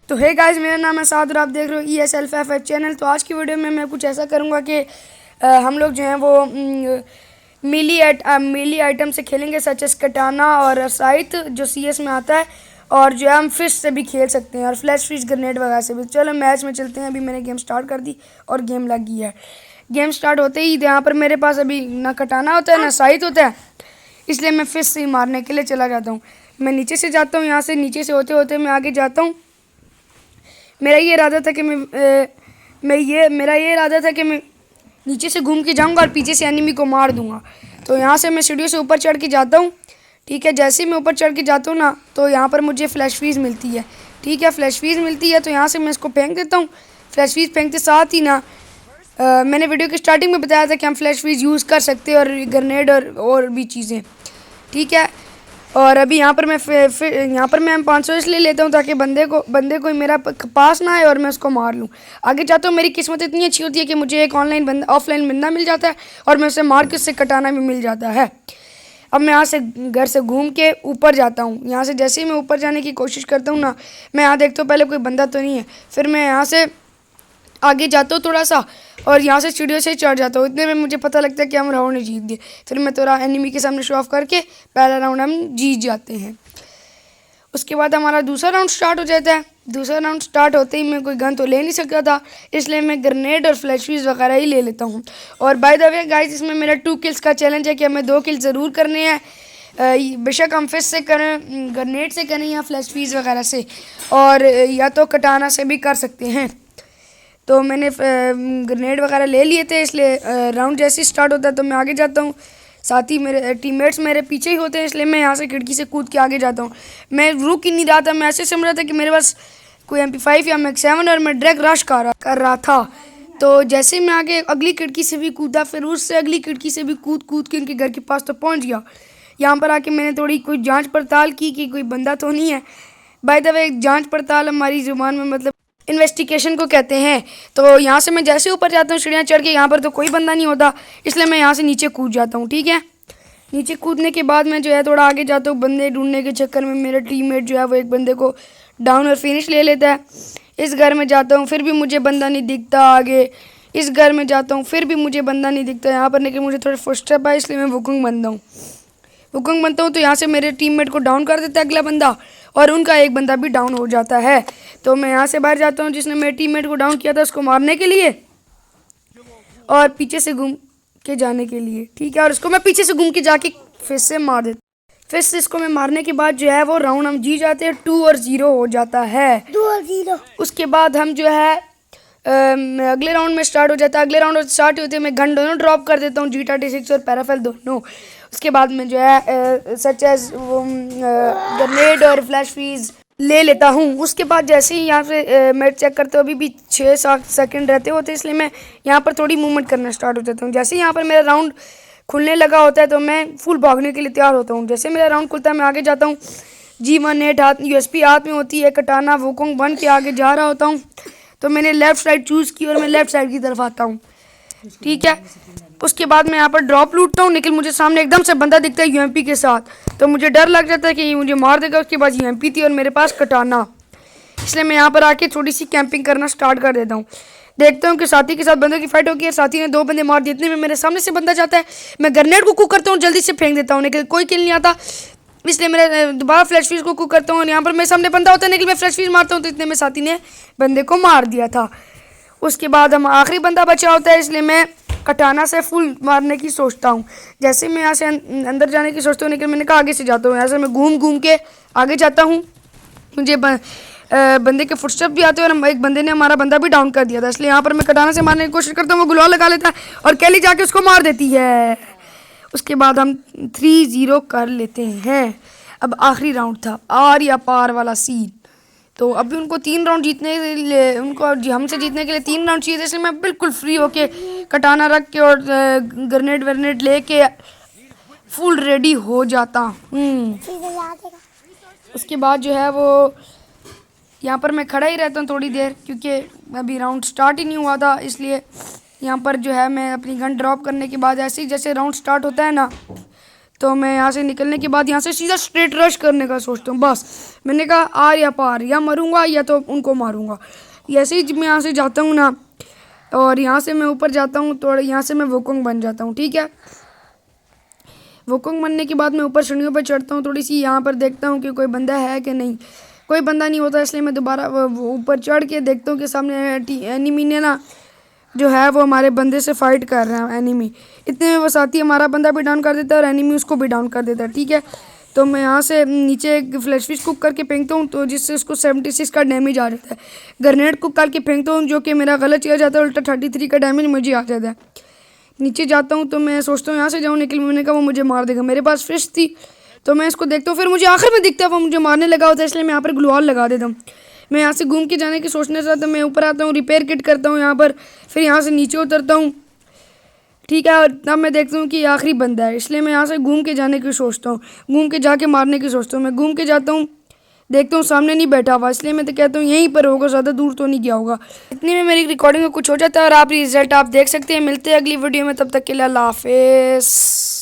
तो hey guys, मेरा नाम है साद और आप देख रहे हो ESLFF चैनल। तो आज की वीडियो में मैं कुछ ऐसा करूँगा कि हम लोग जो हैं वो मीली आइटम से खेलेंगे, सच एस कटाना और साइथ जो CS में आता है, और जो है हम फिश से भी खेल सकते हैं और फ्लैश फिश ग्रेनेड वगैरह से भी। चलो मैच में चलते हैं। अभी मैंने गेम स्टार्ट कर दी और गेम लग गई है। गेम स्टार्ट होते ही यहाँ पर मेरे पास अभी ना कटाना होता है ना साइथ होता है, इसलिए मैं फिश से ही मारने के लिए चला जाता हूँ। मैं नीचे से जाता हूँ, यहाँ से नीचे से होते होते मैं आगे जाता हूँ। मेरा ये इरादा था कि मेरा ये इरादा था कि मैं नीचे से घूम के जाऊंगा और पीछे से एनिमी को मार दूंगा। तो यहाँ से मैं सीढ़ियों से ऊपर चढ़ के जाता हूँ। ठीक है, जैसे ही मैं ऊपर चढ़ के जाता हूँ ना, तो यहाँ पर मुझे फ्लैश फीस मिलती है। ठीक है, फ्लैश फीस मिलती है तो यहाँ से मैं इसको फेंक देता हूँ। फ्लैश फीस फेंकते साथ ही ना मैंने वीडियो की स्टार्टिंग में बताया था कि हम फ्लैश फीस यूज़ कर सकते हैं और ग्रेनेड और भी चीज़ें। ठीक है, और अभी यहाँ पर मैं M500 इसलिए लेता हूँ ताकि बंदे को मेरा पास ना आए और मैं उसको मार लूँ। आगे जाता हूँ, मेरी किस्मत इतनी अच्छी होती है कि मुझे एक ऑफलाइन बंदा मिल जाता है और मैं उसे मार के उससे कटाना भी मिल जाता है। अब मैं यहाँ से घर से घूम के ऊपर जाता हूँ। यहाँ से जैसे ही मैं ऊपर जाने की कोशिश करता हूँ ना, मैं यहाँ देखता हूँ पहले कोई बंदा तो नहीं है। फिर मैं यहाँ से आगे जाता हूँ थोड़ा सा और यहाँ से सीढ़ियों से चढ़ जाता हूँ। इतने में मुझे पता लगता है कि हम राउंड जीत गए। फिर मैं थोड़ा एनिमी के सामने शो ऑफ करके पहला राउंड हम जीत जाते हैं। उसके बाद हमारा दूसरा राउंड स्टार्ट हो जाता है। दूसरा राउंड स्टार्ट होते ही मैं कोई गन तो ले नहीं सकता था, इसलिए मैं ग्रेनेड और फ्लैशफीज वगैरह ही ले लेता हूँ। और बाय द वे गाइस, इसमें मेरा 2 किल्स का चैलेंज है कि हमें 2 किल ज़रूर करने हैं। बेशक हम फिश से करें, ग्रेनेड से करें या फ्लैशफीज वगैरह से, और या तो कटाना से भी कर सकते हैं। तो मैंने ग्रेनेड वगैरह ले लिए थे, इसलिए राउंड जैसे ही स्टार्ट होता है तो मैं आगे जाता हूँ। साथ ही मेरे टीममेट्स मेरे पीछे ही होते हैं, इसलिए मैं यहाँ से खिड़की से कूद के आगे जाता हूँ। मैं रुक ही नहीं रहा था, मैं ऐसे समझ रहा था कि मेरे पास कोई MP5 या MAX-7 और मैं डायरेक्ट रश कर रहा था। तो जैसे ही मैं आगे अगली खिड़की से भी कूदा, फिर उससे अगली खिड़की से भी कूद के उनके घर के पास तो पहुँच गया। यहाँ पर आके मैंने थोड़ी कोई जाँच पड़ताल की कि कोई बंदा तो नहीं है। बाय द वे, जाँच पड़ताल हमारी ज़ुबान में मतलब इन्वेस्टिगेशन को कहते हैं। तो यहाँ से मैं जैसे ऊपर जाता हूँ सीढ़ियाँ चढ़ के, यहाँ पर तो कोई बंदा नहीं होता, इसलिए मैं यहाँ से नीचे कूद जाता हूँ। ठीक है, नीचे कूदने के बाद मैं जो है थोड़ा आगे जाता हूँ। बंदे ढूंढने के चक्कर में मेरा टीममेट जो है वो एक बंदे को डाउन और फिनिश ले लेता है। इस घर में जाता हूँ, फिर भी मुझे बंदा नहीं दिखता। आगे इस घर में जाता हूँ, फिर भी मुझे बंदा नहीं दिखता। यहाँ पर लेकिन मुझे थोड़ा फुटस्टेप है, इसलिए मैं वुकंग बनता हूँ। तो यहाँ से मेरे टीममेट को डाउन कर देता है अगला बंदा, और उनका एक बंदा भी डाउन हो जाता है। तो मैं यहाँ से बाहर जाता हूँ, जिसने मेरे टीममेट को डाउन किया था उसको मारने के लिए और पीछे से घूम के जाने के लिए। ठीक है, और उसको मैं पीछे से घूम के जाके फिर से मार देता। फिर से इसको मैं मारने के बाद जो है वो राउंड हम जीत जाते हैं। 2-0 हो जाता है। 2-0 उसके बाद हम जो है अगले राउंड में स्टार्ट हो जाता है। अगले राउंड स्टार्ट होते मैं गन दोनों ड्रॉप कर देता हूँ, G36 और पैराफेल दोनों। उसके बाद में जो है सच एज ग्रेनेड और फ्लैश फीज ले लेता हूँ। उसके बाद जैसे ही यहाँ से मैं चेक करता हूँ अभी भी 6-7 सेकंड रहते होते, इसलिए मैं यहाँ पर थोड़ी मूवमेंट करना स्टार्ट हो जाता हूँ। जैसे ही यहाँ पर मेरा राउंड खुलने लगा होता है तो मैं फुल भागने के लिए तैयार होता हूँ। जैसे मेरा राउंड खुलता है मैं आगे जाता हूँ। G18 हाथ USP हाथ में होती है, कटाना वुकोंग बन के आगे जा रहा होता हूँ। तो मैंने लेफ़्ट साइड चूज़ की और मैं लेफ़्ट साइड की तरफ आता हूँ। ठीक है, उसके बाद मैं यहाँ पर ड्रॉप लूटता हूँ, लेकिन मुझे सामने एकदम से बंदा दिखता है UMP के साथ। तो मुझे डर लग जाता है कि ये मुझे मार देगा। उसके बाद UMP थी और मेरे पास कटाना, इसलिए मैं यहाँ पर आके थोड़ी सी कैंपिंग करना स्टार्ट कर देता हूँ। देखता हूँ कि साथी के साथ बंदों की फाइट होगी है। साथी ने 2 बंदे मार दिए। इतने में मेरे सामने से बंदा जाता है, मैं ग्रेनेड को कुक करता हूँ, जल्दी से फेंक देता हूँ, लेकिन कोई किल नहीं आता, इसलिए मेरे दोबारा फ्लैश फीस को कुक करता हूँ। और यहाँ पर मेरे सामने बंदा होता है, लेकिन मैं फ्लैश फीस मारता हूँ तो इतने में साथी ने बंदे को मार दिया था। उसके बाद हम आखिरी बंदा बचा होता है, इसलिए मैं कटाना से फुल मारने की सोचता हूँ। जैसे मैं यहाँ से अंदर जाने की सोचता हूँ, लेकिन मैंने कहा आगे से जाता हूँ। यहाँ से मैं घूम के आगे जाता हूँ। मुझे बंदे के फुटस्टेप भी आते हैं और एक बंदे ने हमारा बंदा भी डाउन कर दिया था, इसलिए यहाँ पर मैं कटाना से मारने की कोशिश करता हूँ। वो गुलाल लगा लेता है और कैली जाके उसको मार देती है। उसके बाद हम 3-0 कर लेते हैं। अब आखिरी राउंड था, आर या पार वाला सीन। तो अभी उनको 3 राउंड जीतने के लिए, हमसे जीतने के लिए 3 राउंड चाहिए, इसलिए मैं बिल्कुल फ्री होके कटाना रख के और ग्रेनेड वर्नेड लेके फुल रेडी हो जाता हूँ। उसके बाद जो है वो यहाँ पर मैं खड़ा ही रहता हूँ थोड़ी देर, क्योंकि अभी राउंड स्टार्ट ही नहीं हुआ था, इसलिए यहाँ पर जो है मैं अपनी गन ड्रॉप करने के बाद ऐसे ही जैसे राउंड स्टार्ट होता है ना, तो मैं यहाँ से निकलने के बाद यहाँ से सीधा स्ट्रेट रश करने का सोचता हूँ। बस मैंने कहा आर या पार, या मरूंगा या तो उनको मारूंगा। जैसे ही मैं यहाँ से जाता हूँ ना, और यहाँ से मैं ऊपर जाता हूँ तो यहाँ से मैं वुकोंग बन जाता हूँ। ठीक है, वुकोंग बनने के बाद मैं ऊपर सीढ़ियों पर चढ़ता हूँ, थोड़ी सी यहाँ पर देखता हूँ कि कोई बंदा है कि नहीं। कोई बंदा नहीं होता, इसलिए मैं दोबारा ऊपर चढ़ के देखता हूँ कि सामने एनिमी ने ना जो है वो हमारे बंदे से फाइट कर रहे हैं। एनिमी इतने में वो साथी हमारा बंदा भी डाउन कर देता है और एनिमी उसको भी डाउन कर देता है। ठीक है, तो मैं यहाँ से नीचे एक फ्लैश फिश कुक करके फेंकता हूँ, तो जिससे उसको 76 का डैमेज आ जाता है। ग्रेनेड कुक करके फेंकता हूँ, जो कि मेरा गलत चला जाता है, उल्टा 33 का डैमेज मुझे आ जाता है। नीचे जाता हूँ तो मैं सोचता हूँ यहाँ से जाऊँ, निकल मैंने कहा वो मुझे मार देगा। मेरे पास फिश थी तो मैं इसको देखता हूँ, फिर मुझे आखिर में दिखता है वो मुझे मारने लगा होता है, इसलिए मैं यहाँ पर ग्लूऑल लगा देता हूँ। मैं यहाँ से घूम के जाने की सोचने से तो मैं ऊपर आता हूँ, रिपेयर किट करता हूँ यहाँ पर, फिर यहाँ से नीचे उतरता हूँ। ठीक है, और तब मैं देखता हूँ कि आखिरी बंदा है, इसलिए मैं यहाँ से घूम के जाने की सोचता हूँ, घूम के जाके मारने की सोचता हूँ। मैं घूम के जाता हूँ, देखता हूँ सामने नहीं बैठा हुआ, इसलिए मैं तो कहता हूँ यहीं पर होगा, ज़्यादा दूर तो नहीं गया होगा। इतने में मेरी रिकॉर्डिंग में कुछ हो जाता है और आप रिजल्ट आप देख सकते हैं। मिलते हैं अगली वीडियो में, तब तक के लिए अल्लाह हाफिज़।